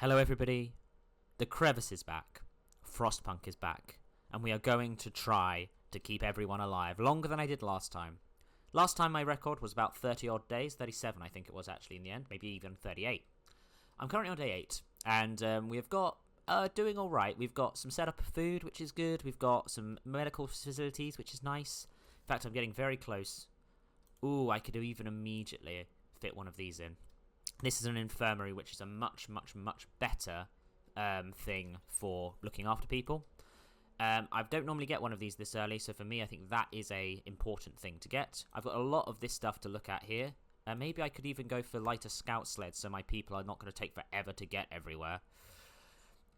Hello everybody, the crevice is back, Frostpunk is back, and we are going to try to keep everyone alive longer than I did last time. Last time my record was about 30 odd days, 37 I think it was actually in the end, maybe even 38. I'm currently on day 8, and we've got doing alright. We've got some setup of food, which is good, we've got some medical facilities, which is nice. In fact, I'm getting very close. Ooh, I could even immediately fit one of these in. This is an infirmary, which is a much better thing for looking after people. I don't normally get one of these this early, so for me, I think that is a important thing to get. I've got a lot of this stuff to look at here. Maybe I could even go for lighter scout sleds, so my people are not going to take forever to get everywhere.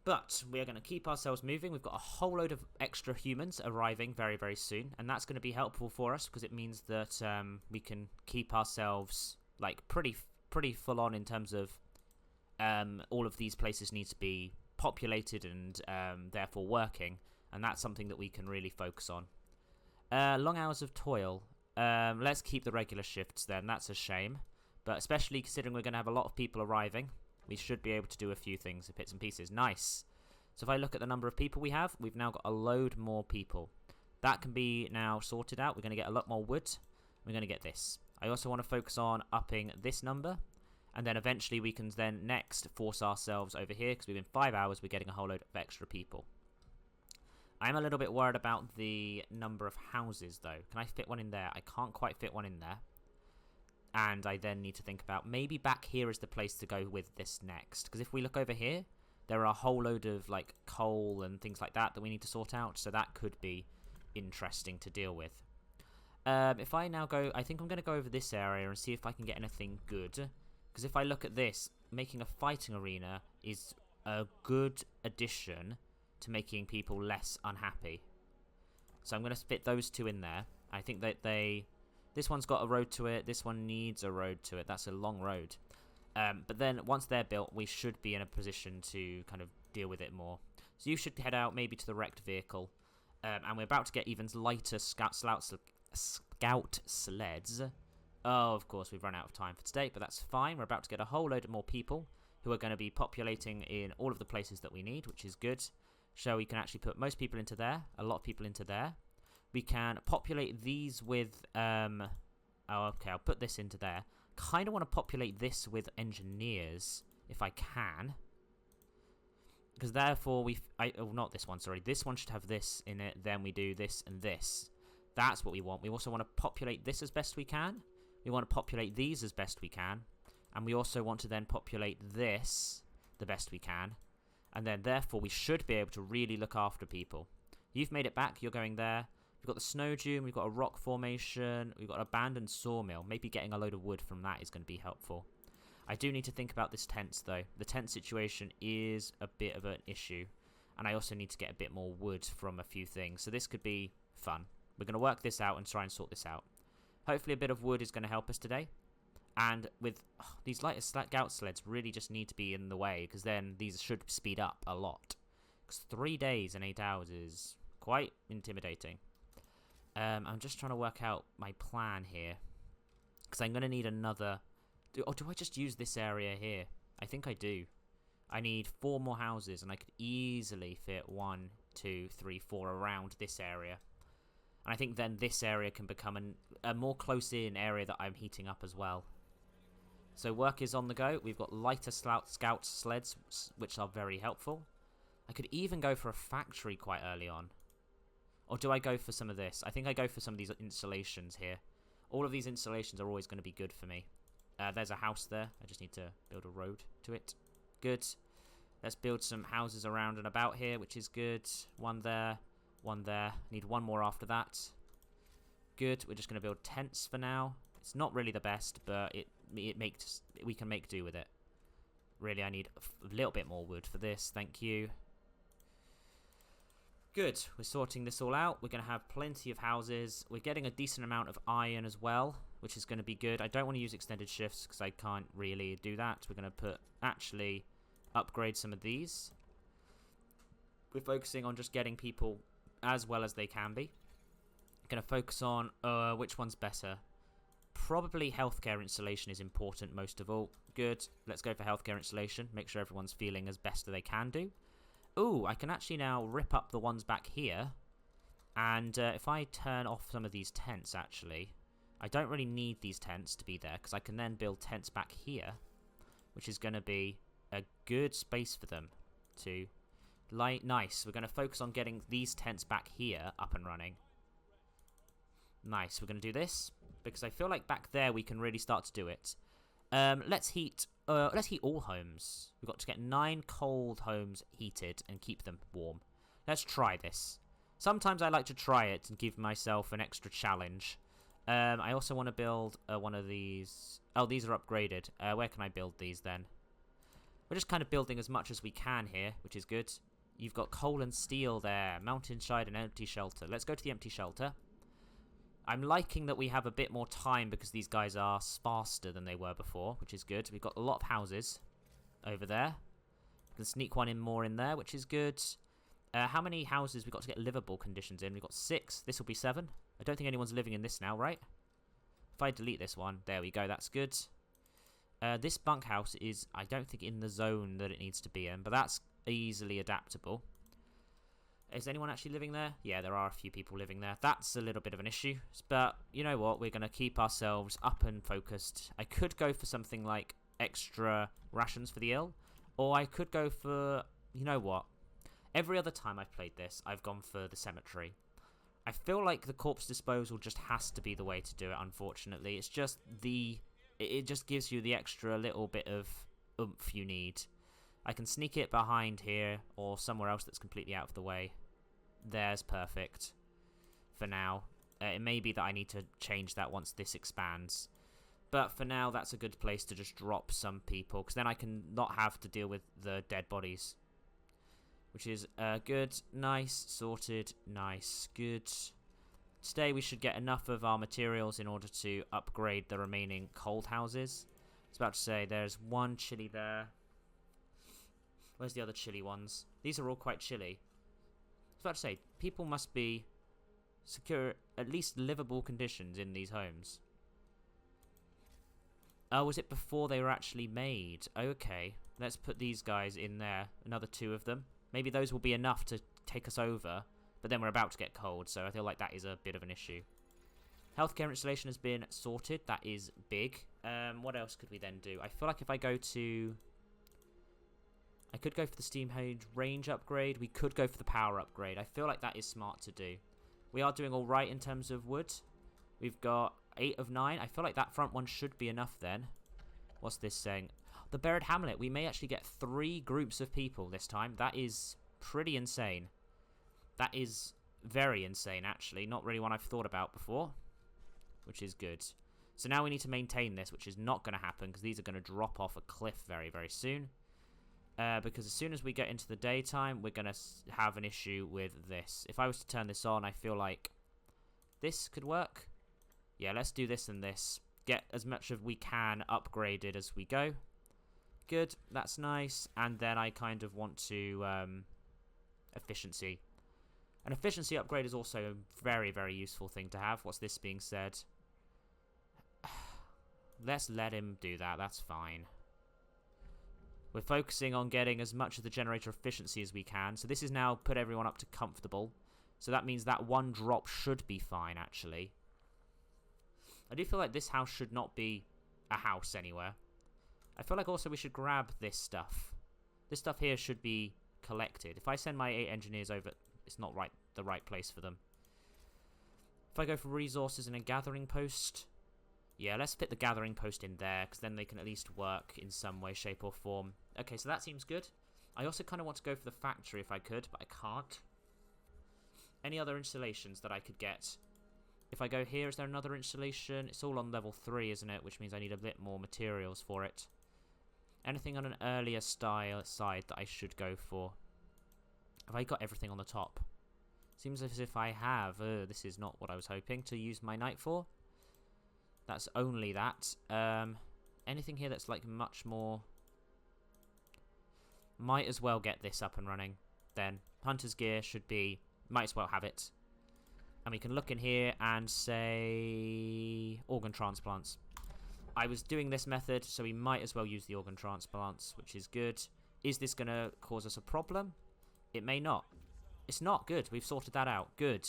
But we are going to keep ourselves moving. We've got a whole load of extra humans arriving very soon, and that's going to be helpful for us because it means that we can keep ourselves like pretty full on in terms of all of these places need to be populated and therefore working, and that's something that we can really focus on. Long hours of toil. Let's keep the regular shifts then. That's a shame, but especially considering we're going to have a lot of people arriving, we should be able to do a few things, bits and pieces. Nice. So if I look at the number of people we have, we've now got a load more people. That can be now sorted out. We're going to get a lot more wood. We're going to get this. I also want to focus on upping this number, and then eventually we can then next force ourselves over here, because within 5 hours we're getting a whole load of extra people. I'm a little bit worried about the number of houses though. Can I fit one in there? I can't quite fit one in there. And I then need to think about maybe back here is the place to go with this next, because if we look over here, there are a whole load of like coal and things like that we need to sort out, so that could be interesting to deal with. If I now go, I think I'm going to go over this area and see if I can get anything good. Because if I look at this, making a fighting arena is a good addition to making people less unhappy. So I'm going to fit those two in there. I think that this one's got a road to it, this one needs a road to it. That's a long road. But then once they're built, we should be in a position to kind of deal with it more. So you should head out maybe to the wrecked vehicle. And we're about to get even lighter scout sleds. Oh, of course, we've run out of time for today, but that's fine. We're about to get a whole load of more people who are going to be populating in all of the places that we need, which is good. So we can actually put most people into there, a lot of people into there. We can populate these with... oh, okay, I'll put this into there. Kind of want to populate this with engineers, if I can. Because therefore, oh, not this one, sorry. This one should have this in it, then we do this and this. That's what we want. We also want to populate this as best we can. We want to populate these as best we can. And we also want to then populate this the best we can. And then, therefore, we should be able to really look after people. You've made it back. You're going there. We've got the snow dune. We've got a rock formation. We've got an abandoned sawmill. Maybe getting a load of wood from that is going to be helpful. I do need to think about this tents, though. The tent situation is a bit of an issue. And I also need to get a bit more wood from a few things. So this could be fun. We're going to work this out and try and sort this out. Hopefully a bit of wood is going to help us today. And with these lighter scout sleds really just need to be in the way, because then these should speed up a lot. Because 3 days and 8 hours is quite intimidating. I'm just trying to work out my plan here. Because I'm going to need another... do I just use this area here? I think I do. I need 4 more houses, and I could easily fit 1, 2, 3, 4 around this area. And I think then this area can become a more close-in area that I'm heating up as well. So work is on the go. We've got lighter scout sleds, which are very helpful. I could even go for a factory quite early on. Or do I go for some of this? I think I go for some of these installations here. All of these installations are always going to be good for me. There's a house there. I just need to build a road to it. Good. Let's build some houses around and about here, which is good. One there. One there. Need one more after that. Good. We're just going to build tents for now. It's not really the best, but we can make do with it. Really, I need a little bit more wood for this. Thank you. Good. We're sorting this all out. We're going to have plenty of houses. We're getting a decent amount of iron as well, which is going to be good. I don't want to use extended shifts because I can't really do that. We're going to actually upgrade some of these. We're focusing on just getting people as well as they can be. Going to focus on which one's better. Probably healthcare installation is important most of all. Good. Let's go for healthcare installation. Make sure everyone's feeling as best as they can do. Ooh, I can actually now rip up the ones back here. And if I turn off some of these tents, actually, I don't really need these tents to be there, because I can then build tents back here, which is going to be a good space for them to light. Nice. We're going to focus on getting these tents back here up and running. Nice. We're going to do this, because I feel like back there we can really start to do it. Let's heat all homes. We've got to get 9 cold homes heated and keep them warm. Let's try this. Sometimes I like to try it and give myself an extra challenge. I also want to build one of these. Oh, these are upgraded. Where can I build these then? We're just kind of building as much as we can here, which is good. You've got coal and steel there. Mountainside and empty shelter. Let's go to the empty shelter. I'm liking that we have a bit more time because these guys are faster than they were before, which is good. We've got a lot of houses over there. We can sneak one in more in there, which is good. How many houses we've got to get livable conditions in? We've got 6. This will be 7. I don't think anyone's living in this now, right? If I delete this one, there we go, that's good. This bunkhouse is, I don't think, in the zone that it needs to be in, but that's easily adaptable. Is anyone actually living there? Yeah, there are a few people living there. That's a little bit of an issue, but you know what? We're going to keep ourselves up and focused. I could go for something like extra rations for the ill, or I could go for, you know what? Every other time I've played this, I've gone for the cemetery. I feel like the corpse disposal just has to be the way to do it, unfortunately. It's just it just gives you the extra little bit of oomph you need. I can sneak it behind here or somewhere else that's completely out of the way. There's perfect for now. It may be that I need to change that once this expands. But for now, that's a good place to just drop some people, because then I can not have to deal with the dead bodies. Which is good, nice, sorted, nice, good. Today we should get enough of our materials in order to upgrade the remaining cold houses. I was about to say, there's one chilly there. Where's the other chilly ones? These are all quite chilly. I was about to say, people must be secure at least livable conditions in these homes. Oh, was it before they were actually made? Okay, let's put these guys in there, another 2 of them. Maybe those will be enough to take us over, but then we're about to get cold, so I feel like that is a bit of an issue. Healthcare installation has been sorted. That is big. What else could we then do? I feel like if I go to... I could go for the steam range upgrade. We could go for the power upgrade. I feel like that is smart to do. We are doing all right in terms of wood. We've got 8 of 9. I feel like that front one should be enough then. What's this saying? The Buried Hamlet. We may actually get 3 groups of people this time. That is pretty insane. That is very insane, actually. Not really one I've thought about before, which is good. So now we need to maintain this, which is not going to happen because these are going to drop off a cliff very, very soon. Because as soon as we get into the daytime, we're going to have an issue with this. If I was to turn this on, I feel like this could work. Yeah, let's do this and this. Get as much as we can upgraded as we go. Good, that's nice. And then I kind of want to efficiency. An efficiency upgrade is also a very, very useful thing to have. What's this being said? Let's let him do that. That's fine. We're focusing on getting as much of the generator efficiency as we can. So this is now put everyone up to comfortable. So that means that one drop should be fine, actually. I do feel like this house should not be a house anywhere. I feel like also we should grab this stuff. This stuff here should be collected. If I send my 8 engineers over, it's not the right place for them. If I go for resources and a gathering post, yeah, let's fit the gathering post in there, because then they can at least work in some way, shape or form. Okay, so that seems good. I also kind of want to go for the factory if I could, but I can't. Any other installations that I could get? If I go here, is there another installation? It's all on level 3, isn't it? Which means I need a bit more materials for it. Anything on an earlier style side that I should go for? Have I got everything on the top? Seems as if I have. This is not what I was hoping to use my night for. That's only that. Anything here that's like much more... Might as well get this up and running then. Hunter's gear should be... Might as well have it. And we can look in here and say... Organ transplants. I was doing this method, so we might as well use the organ transplants, which is good. Is this going to cause us a problem? It may not. It's not. Good. We've sorted that out. Good.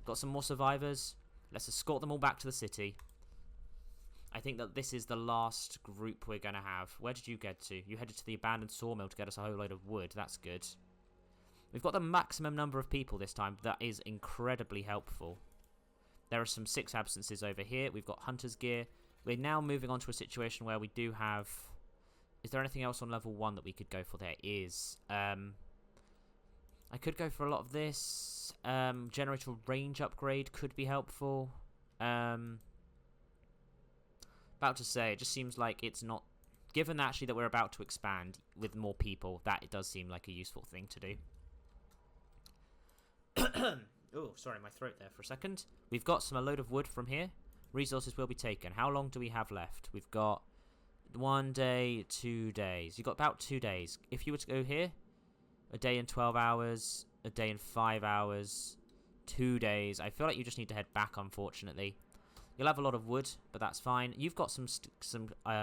Got some more survivors. Let's escort them all back to the city. I think that this is the last group we're going to have. Where did you get to? You headed to the abandoned sawmill to get us a whole load of wood. That's good. We've got the maximum number of people this time. That is incredibly helpful. There are some 6 absences over here. We've got hunter's gear. We're now moving on to a situation where we do have... Is there anything else on level 1 that we could go for? There is. I could go for a lot of this. Generator range upgrade could be helpful. About to say, it just seems like it's not... Given actually that we're about to expand with more people, that it does seem like a useful thing to do. Oh, sorry, my throat there for a second. We've got a load of wood from here. Resources will be taken. How long do we have left? We've got 1 day, 2 days. You've got about 2 days. If you were to go here, a day and 12 hours, a day and 5 hours, 2 days. I feel like you just need to head back, unfortunately. You'll have a lot of wood, but that's fine. You've got some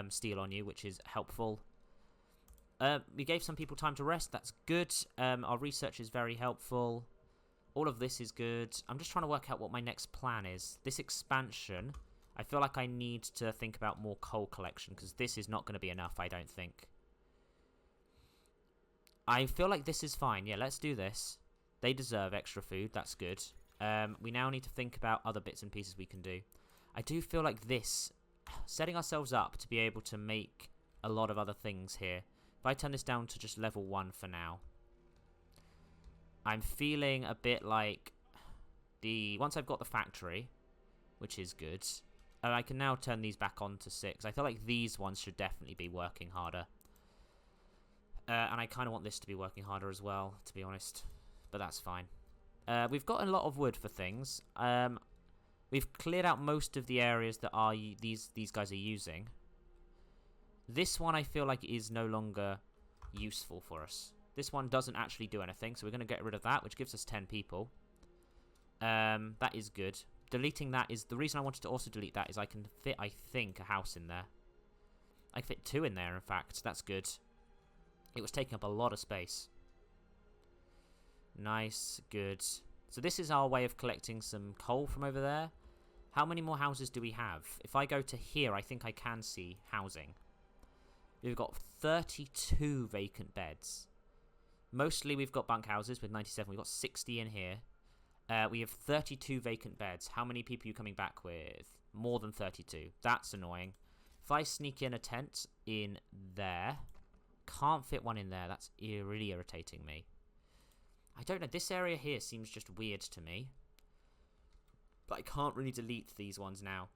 steel on you, which is helpful. We gave some people time to rest. That's good. Our research is very helpful. All of this is good. I'm just trying to work out what my next plan is. This expansion, I feel like I need to think about more coal collection, because this is not going to be enough, I don't think. I feel like this is fine. Yeah, let's do this. They deserve extra food. That's good. We now need to think about other bits and pieces we can do. I do feel like this, setting ourselves up to be able to make a lot of other things here. If I turn this down to just level 1 for now, I'm feeling a bit like once I've got the factory, which is good, I can now turn these back on to 6. I feel like these ones should definitely be working harder. And I kind of want this to be working harder as well, to be honest. But that's fine. We've got a lot of wood for things. We've cleared out most of the areas that these guys are using. This one I feel like is no longer useful for us. This one doesn't actually do anything, so we're going to get rid of that, which gives us 10 people. That is good. Deleting that is... The reason I wanted to also delete that is I can fit, I think, a house in there. I can fit 2 in there, in fact. That's good. It was taking up a lot of space. Nice. Good. So this is our way of collecting some coal from over there. How many more houses do we have? If I go to here, I think I can see housing. We've got 32 vacant beds. Mostly we've got bunkhouses with 97. We've got 60 in here. We have 32 vacant beds. How many people are you coming back with? More than 32. That's annoying. If I sneak in a tent in there, can't fit one in there. That's really irritating me. I don't know. This area here seems just weird to me. But I can't really delete these ones now.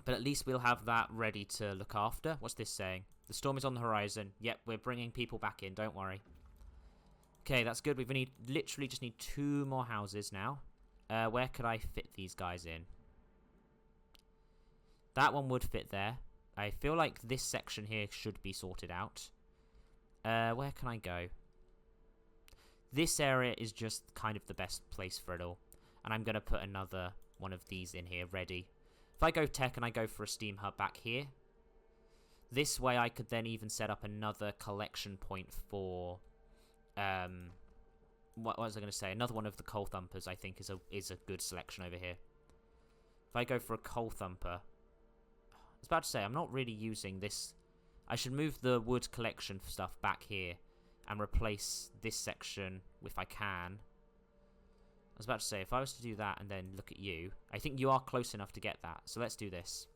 But at least we'll have that ready to look after. What's this saying? The storm is on the horizon. Yep, we're bringing people back in. Don't worry. Okay, that's good. We literally just need 2 more houses now. Where could I fit these guys in? That one would fit there. I feel like this section here should be sorted out. Where can I go? This area is just kind of the best place for it all. And I'm going to put another one of these in here ready. If I go tech and I go for a steam hub back here, this way I could then even set up another collection point for... what was I going to say? Another one of the coal thumpers, I think, is a good selection over here. If I go for a coal thumper... I was about to say, I'm not really using this... I should move the wood collection stuff back here and replace this section if I can. I was about to say, if I was to do that and then look at you, I think you are close enough to get that. So let's do this.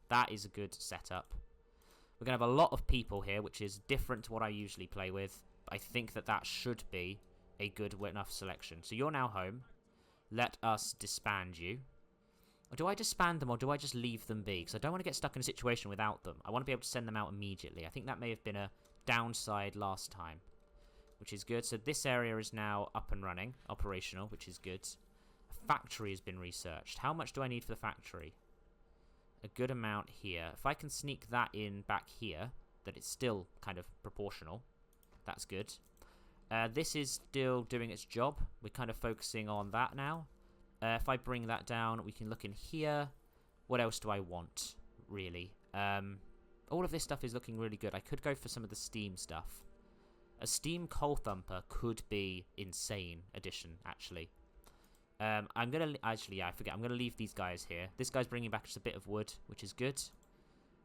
That is a good setup. We're going to have a lot of people here, which is different to what I usually play with. But I think that that should be a good enough selection. So you're now home. Let us disband you. Or do I disband them or do I just leave them be? Because I don't want to get stuck in a situation without them. I want to be able to send them out immediately. I think that may have been a downside last time, which is good. So this area is now up and running, operational, which is good. A factory has been researched. How much do I need for the factory? A good amount here. If I can sneak that in back here, that it's still kind of proportional, that's good. This is still doing its job. We're kind of focusing on that now. If I bring that down, we can look in here. What else do I want? really. All of this stuff is looking really good. I could go for some of the steam stuff. A steam coal thumper could be insane addition, actually. I'm going to... Actually, yeah, I forget. I'm going to leave these guys here. This guy's bringing back just a bit of wood, which is good.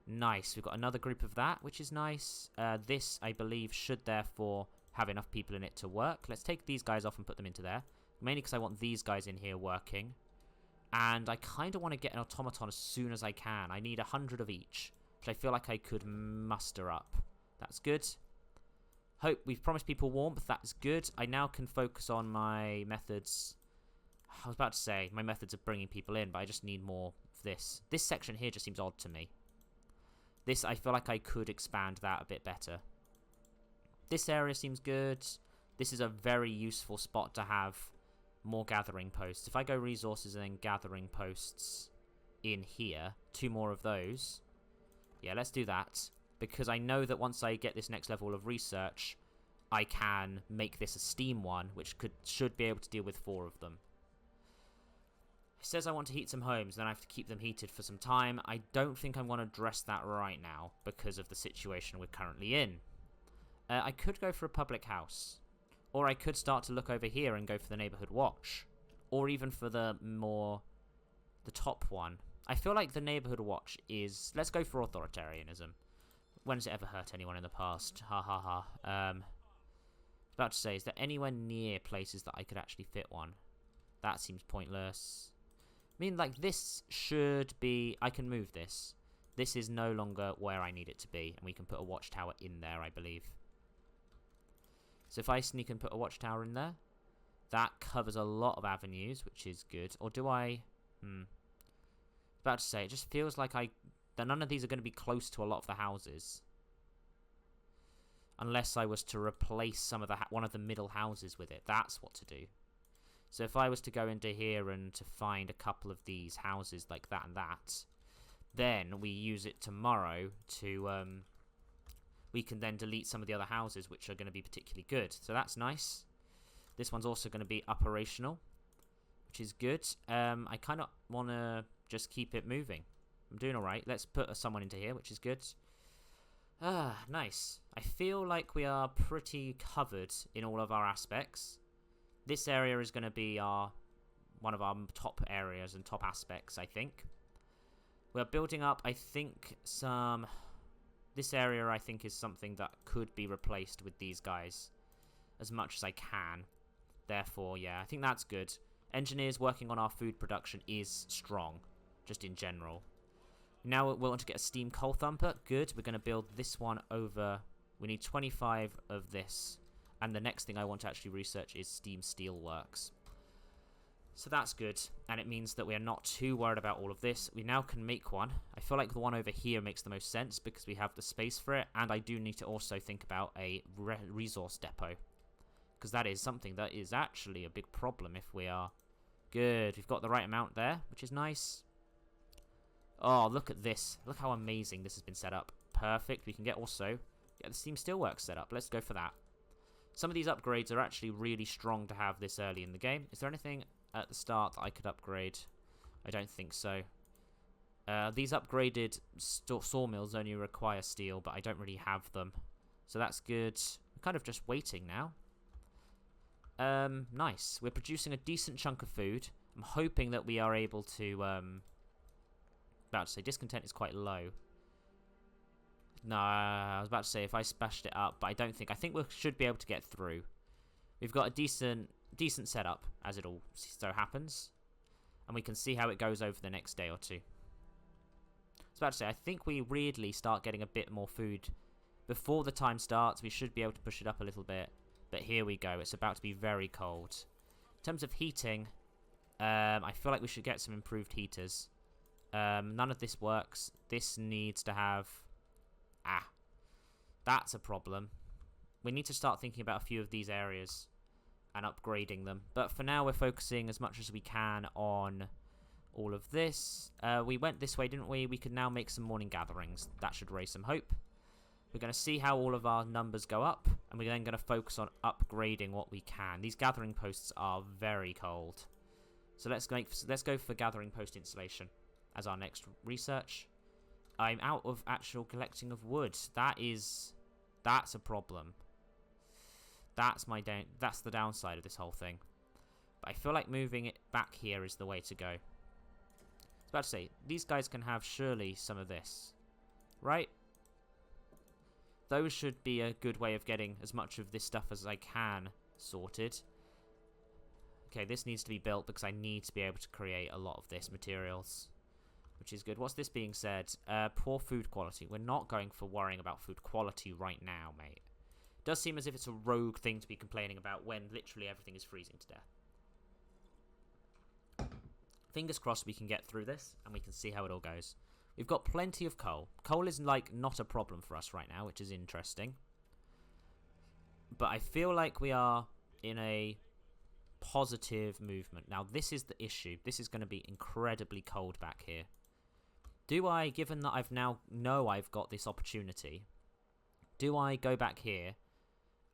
Nice. We've got another group of that, which is nice. This, I believe, should therefore have enough people in it to work. Let's take these guys off and put them into there. Mainly because I want these guys in here working. And I kind of want to get an automaton as soon as I can. I need 100 of each, which I feel like I could muster up. That's good. Hope we've promised people warmth. That's good. I now can focus on my methods. I was about to say my methods of bringing people in, but I just need more of this. This section here just seems odd to me. This, I feel like I could expand that a bit better. This area seems good. This is a very useful spot to have more gathering posts. If I go resources and then gathering posts in here, 2 more of those. Yeah, let's do that. Because I know that once I get this next level of research, I can make this a steam one, which should be able to deal with 4 of them. It says I want to heat some homes, then I have to keep them heated for some time. I don't think I'm going to address that right now because of the situation we're currently in. I could go for a public house. Or I could start to look over here and go for the neighborhood watch. Or even for the top one. I feel like the neighborhood watch is... Let's go for authoritarianism. When has it ever hurt anyone in the past? Ha ha ha. I was about to say, is there anywhere near places that I could actually fit one? That seems pointless. I mean, like, this should be... I can move this. This is no longer where I need it to be. And we can put a watchtower in there, I believe. So if I sneak and put a watchtower in there, that covers a lot of avenues, which is good. Or do I... About to say, it just feels like none of these are going to be close to a lot of the houses. Unless I was to replace some of one of the middle houses with it. That's what to do. So if I was to go into here and to find a couple of these houses like that and that, then we use it tomorrow to... we can then delete some of the other houses which are going to be particularly good. So that's nice. This one's also going to be operational, which is good. I kind of want to just keep it moving. I'm doing alright. Let's put someone into here, which is good. Nice. I feel like we are pretty covered in all of our aspects. This area is going to be one of our top areas and top aspects, I think. We're building up, I think, some... This area, I think, is something that could be replaced with these guys as much as I can. Therefore, yeah, I think that's good. Engineers working on our food production is strong, just in general. Now we want to get a steam coal thumper. Good. We're going to build this one over. We need 25 of this. And the next thing I want to actually research is steam steel works. So that's good. And it means that we are not too worried about all of this. We now can make one. I feel like the one over here makes the most sense because we have the space for it. And I do need to also think about a resource depot. Because that is something that is actually a big problem if we are... Good. We've got the right amount there, which is nice. Oh, look at this. Look how amazing this has been set up. Perfect. We can get the steam steelworks set up. Let's go for that. Some of these upgrades are actually really strong to have this early in the game. Is there anything at the start that I could upgrade? I don't think so. These upgraded sawmills only require steel, but I don't really have them. So that's good. We're kind of just waiting now. Nice. We're producing a decent chunk of food. I'm hoping that we are able to... about to say, discontent is quite low. No, I was about to say if I splashed it up, but I don't think. I think we should be able to get through. We've got a decent setup, as it all so happens. And we can see how it goes over the next day or two. I was about to say, I think we weirdly start getting a bit more food. Before the time starts, we should be able to push it up a little bit. But here we go. It's about to be very cold. In terms of heating, I feel like we should get some improved heaters. None of this works. This needs to have... that's a problem. We need to start thinking about a few of these areas and upgrading them. But for now, we're focusing as much as we can on all of this. We went this way, didn't we? We can now make some morning gatherings. That should raise some hope. We're going to see how all of our numbers go up, and we're then going to focus on upgrading what we can. These gathering posts are very cold. So let's go for gathering post installation as our next research. I'm out of actual collecting of wood. That's a problem. That's the downside of this whole thing. But I feel like moving it back here is the way to go. I was about to say, these guys can have surely some of this. Right? Those should be a good way of getting as much of this stuff as I can sorted. Okay, this needs to be built because I need to be able to create a lot of this materials. Which is good. What's this being said? Poor food quality. We're not going for worrying about food quality right now, mate. It does seem as if it's a rogue thing to be complaining about when literally everything is freezing to death. Fingers crossed we can get through this and we can see how it all goes. We've got plenty of coal. Coal is like not a problem for us right now, which is interesting. But I feel like we are in a positive movement. Now this is the issue. This is going to be incredibly cold back here. Do I, given that I've got this opportunity, do I go back here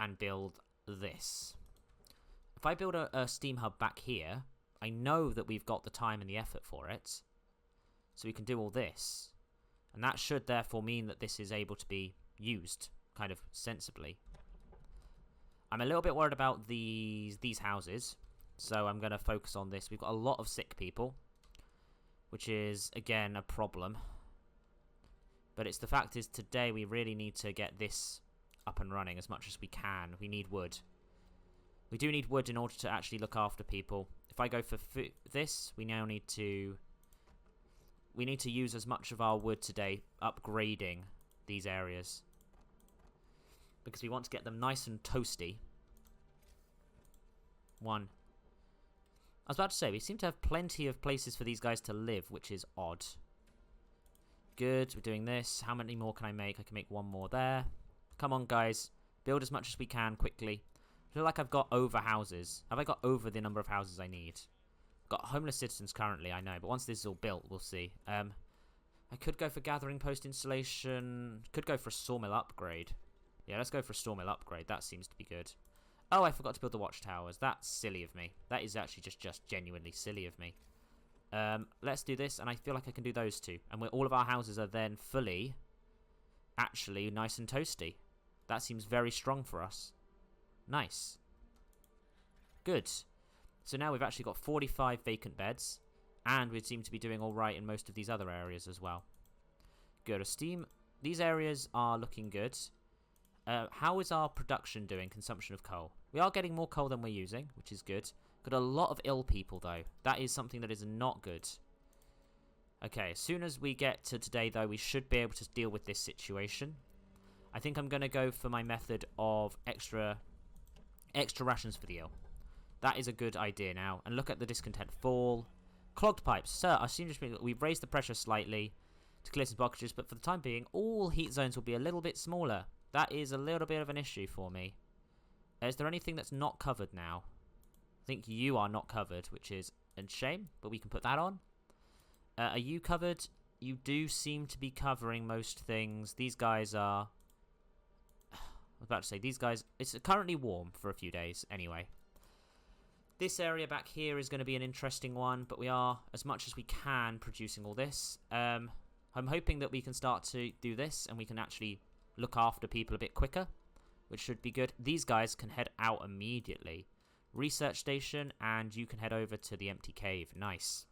and build this? If I build a steam hub back here, I know that we've got the time and the effort for it. So we can do all this. And that should therefore mean that this is able to be used kind of sensibly. I'm a little bit worried about these houses. So I'm going to focus on this. We've got a lot of sick people. Which is, again, a problem. But it's the fact is today we really need to get this up and running as much as we can. We need wood. We do need wood in order to actually look after people. If I go for this, we now need to... We need to use as much of our wood today upgrading these areas. Because we want to get them nice and toasty. One. I was about to say, we seem to have plenty of places for these guys to live, which is odd. Good, we're doing this. How many more can I make? I can make one more there. Come on, guys. Build as much as we can quickly. I feel like I've got over houses. Have I got over the number of houses I need? Got homeless citizens currently, I know. But once this is all built, we'll see. I could go for gathering post installation. Could go for a sawmill upgrade. Yeah, let's go for a sawmill upgrade. That seems to be good. Oh, I forgot to build the watchtowers. That's silly of me. That is actually just genuinely silly of me. Let's do this, and I feel like I can do those two. And all of our houses are then fully, actually, nice and toasty. That seems very strong for us. Nice. Good. So now we've actually got 45 vacant beds, and we seem to be doing all right in most of these other areas as well. Good. These areas are looking good. How is our production doing, consumption of coal? We are getting more coal than we're using, which is good. Got a lot of ill people, though. That is something that is not good. Okay, as soon as we get to today, though, we should be able to deal with this situation. I think I'm going to go for my method of extra rations for the ill. That is a good idea now. And look at the discontent fall. Clogged pipes. Sir, I seem to we've raised the pressure slightly to clear some blockages, but for the time being, all heat zones will be a little bit smaller. That is a little bit of an issue for me. Is there anything that's not covered now? I think you are not covered, which is a shame, but we can put that on. Are you covered? You do seem to be covering most things. These guys are... I was about to say, these guys... It's currently warm for a few days, anyway. This area back here is going to be an interesting one, but we are, as much as we can, producing all this. I'm hoping that we can start to do this, and we can actually look after people a bit quicker, which should be good. These guys can head out immediately. Research station, and you can head over to the empty cave. Nice.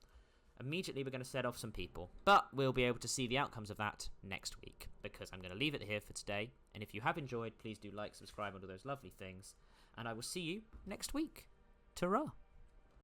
Immediately, we're going to set off some people, but we'll be able to see the outcomes of that next week, because I'm going to leave it here for today. And if you have enjoyed, please do like, subscribe, and all those lovely things. And I will see you next week. Ta-ra!